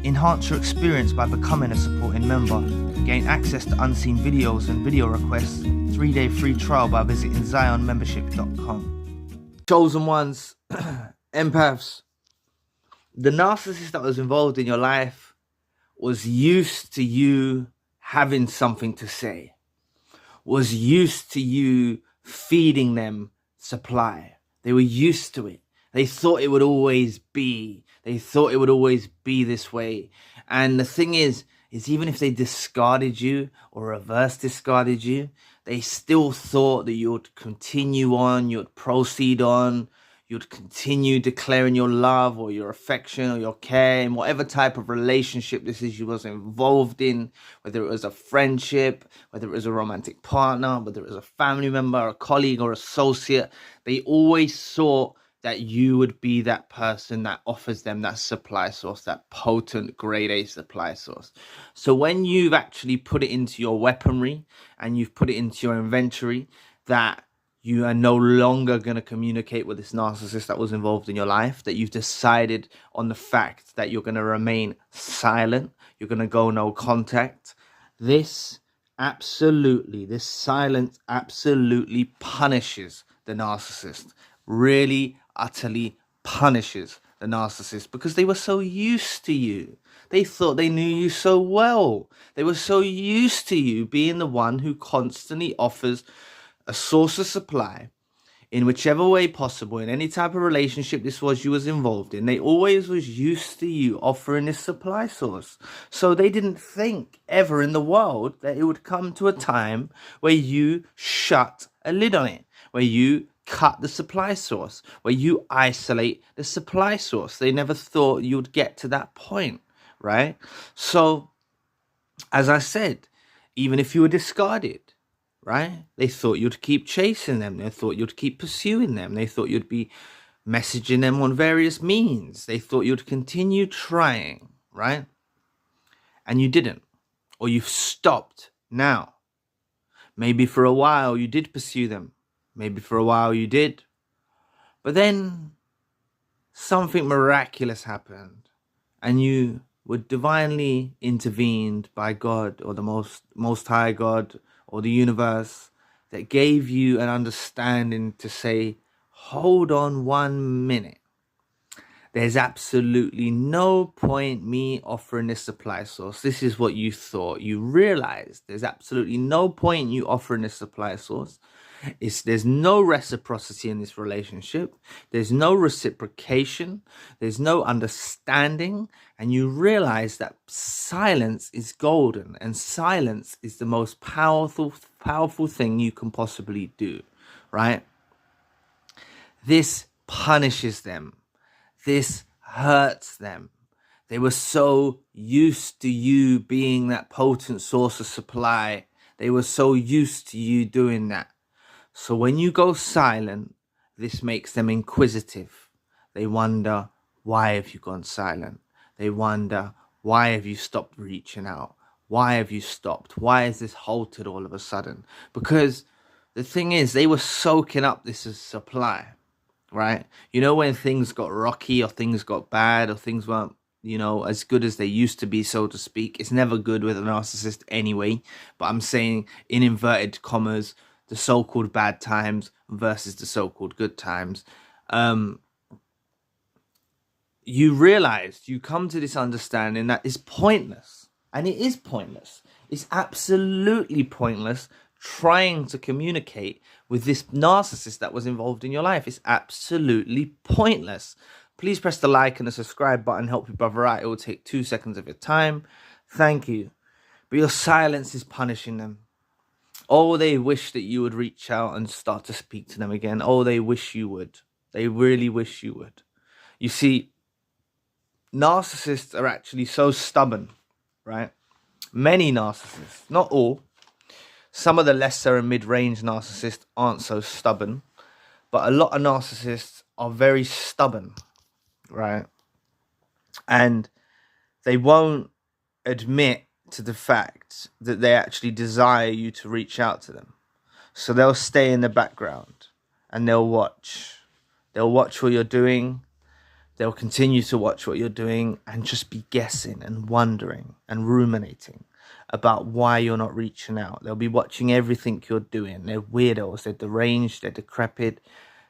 Enhance your experience by becoming a supporting member. Gain access to unseen videos and video requests. 3-day free trial by visiting zionmembership.com. Chosen ones, empaths. The narcissist that was involved in your life was used to you having something to say, was used to you feeding them supply. They were used to it. They thought it would always be. They thought it would always be this way. And the thing is even if they discarded you or reverse discarded you, they still thought that you would continue on, you would proceed on, you'd continue declaring your love or your affection or your care in whatever type of relationship this is you was involved in, whether it was a friendship, whether it was a romantic partner, whether it was a family member, a colleague or associate. They always saw that you would be that person that offers them that supply source, that potent grade A supply source. So when you've actually put it into your weaponry and you've put it into your inventory that you are no longer going to communicate with this narcissist that was involved in your life, that you've decided on the fact that you're going to remain silent, you're going to go no contact, this silence absolutely punishes the narcissist. Really, utterly punishes the narcissist because they were so used to you. They thought they knew you so well. They were so used to you being the one who constantly offers a source of supply in whichever way possible, in any type of relationship this was you was involved in. They always was used to you offering this supply source. So they didn't think ever in the world that it would come to a time where you shut a lid on it, where you cut the supply source, where you isolate the supply source. They never thought you would get to that point, right? So, as I said, even if you were discarded, right? They thought you'd keep chasing them. They thought you'd keep pursuing them. They thought you'd be messaging them on various means. They thought you'd continue trying, right? And you didn't, or you've stopped now. Maybe for a while you did pursue them. Maybe for a while you did. But then something miraculous happened and you were divinely intervened by God or the most high God or the universe that gave you an understanding to say, hold on 1 minute. There's absolutely no point me offering this supply source. This is what you thought. You realized there's absolutely no point you offering this supply source. There's no reciprocity in this relationship. There's no reciprocation. There's no understanding. And you realize that silence is golden and silence is the most powerful thing you can possibly do, right? This punishes them. This hurts them. They were so used to you being that potent source of supply. They were so used to you doing that. So when you go silent, this makes them inquisitive. They wonder, why have you gone silent? They wonder, why have you stopped reaching out? Why have you stopped? Why is this halted all of a sudden? Because the thing is, they were soaking up this as supply, right? You know, when things got rocky or things got bad or things weren't, as good as they used to be, so to speak. It's never good with a narcissist anyway. But I'm saying in inverted commas, the so-called bad times versus the so-called good times. You come to this understanding that it's pointless. And it is pointless. It's absolutely pointless trying to communicate with this narcissist that was involved in your life. It's absolutely pointless. Please press the like and the subscribe button. Help your brother out. It will take 2 seconds of your time. Thank you. But your silence is punishing them. Oh, they wish that you would reach out and start to speak to them again. Oh, they wish you would. They really wish you would. You see, narcissists are actually so stubborn, right? Many narcissists, not all. Some of the lesser and mid-range narcissists aren't so stubborn. But a lot of narcissists are very stubborn, right? And they won't admit to the fact that they actually desire you to reach out to them. So they'll stay in the background and they'll watch. They'll watch what you're doing They'll continue to watch what you're doing and just be guessing and wondering and ruminating about why you're not reaching out. They'll be watching everything you're doing. They're weirdos, they're deranged, they're decrepit,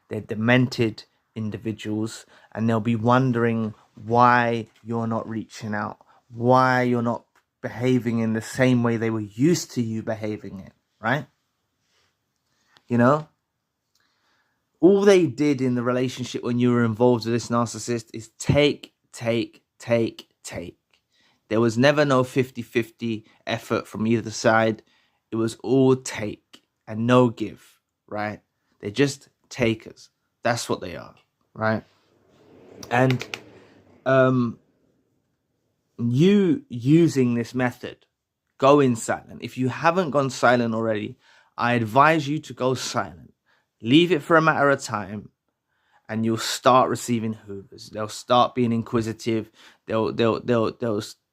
they're demented individuals, and they'll be wondering why you're not reaching out, why you're not behaving in the same way they were used to you behaving in, right? You know? All they did in the relationship when you were involved with this narcissist is take. There was never no 50-50 effort from either side. It was all take and no give, right? They're just takers. That's what they are, right? And you using this method, going silent. If you haven't gone silent already, I advise you to go silent. Leave it for a matter of time, and you'll start receiving hoovers. They'll start being inquisitive. They'll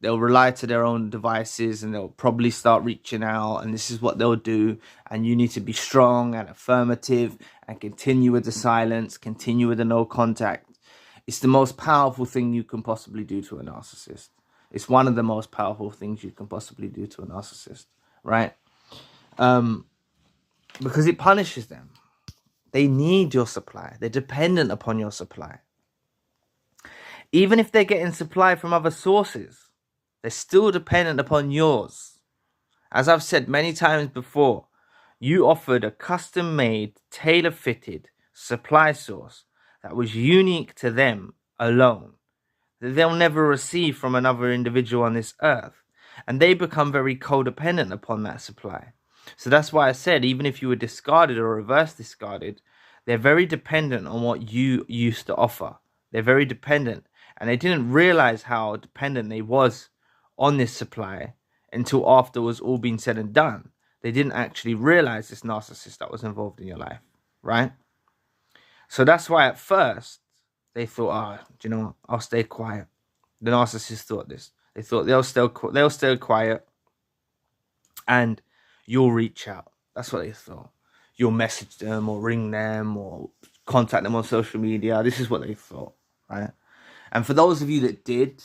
rely to their own devices, and they'll probably start reaching out. And this is what they'll do. And you need to be strong and affirmative, and continue with the silence, continue with the no contact. It's the most powerful thing you can possibly do to a narcissist. It's one of the most powerful things you can possibly do to a narcissist, right? Because it punishes them. They need your supply. They're dependent upon your supply. Even if they're getting supply from other sources, they're still dependent upon yours. As I've said many times before, you offered a custom-made, tailor-fitted supply source that was unique to them alone, that they'll never receive from another individual on this earth. And they become very codependent upon that supply. So that's why I said, even if you were discarded or reverse discarded, they're very dependent on what you used to offer. They're very dependent. And they didn't realize how dependent they was on this supply until after it was all been said and done. They didn't actually realize this narcissist that was involved in your life, right? So that's why at first they thought, do you know what? I'll stay quiet. The narcissist thought this. They thought they'll stay quiet and you'll reach out. That's what they thought. You'll message them or ring them or contact them on social media. This is what they thought, right? And for those of you that did,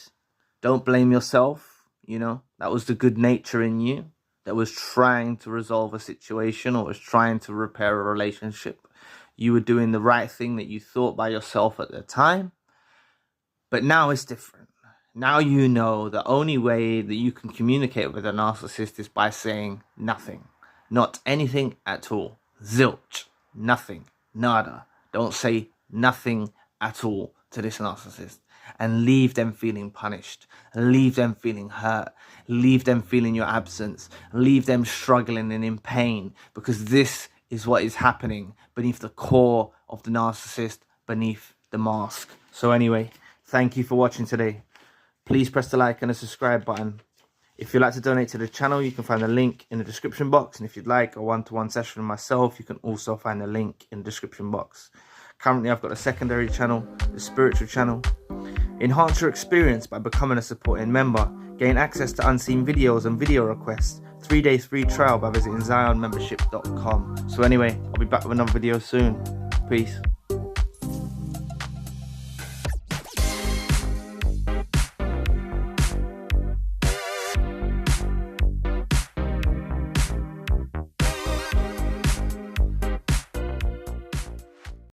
don't blame yourself. You know, that was the good nature in you that was trying to resolve a situation or was trying to repair a relationship. You were doing the right thing that you thought by yourself at the time. But now it's different. Now you know the only way that you can communicate with a narcissist is by saying nothing. Not anything at all. Zilch. Nothing. Nada. Don't say nothing at all to this narcissist. And leave them feeling punished. Leave them feeling hurt. Leave them feeling your absence. Leave them struggling and in pain. Because this is what is happening beneath the core of the narcissist, beneath the mask. So anyway, thank you for watching today. Please press the like and the subscribe button. If you'd like to donate to the channel, you can find the link in the description box. And if you'd like a one-to-one session with myself, you can also find the link in the description box. Currently, I've got a secondary channel, the spiritual channel. Enhance your experience by becoming a supporting member. Gain access to unseen videos and video requests. 3-day free trial by visiting zionmembership.com. So anyway, I'll be back with another video soon. Peace.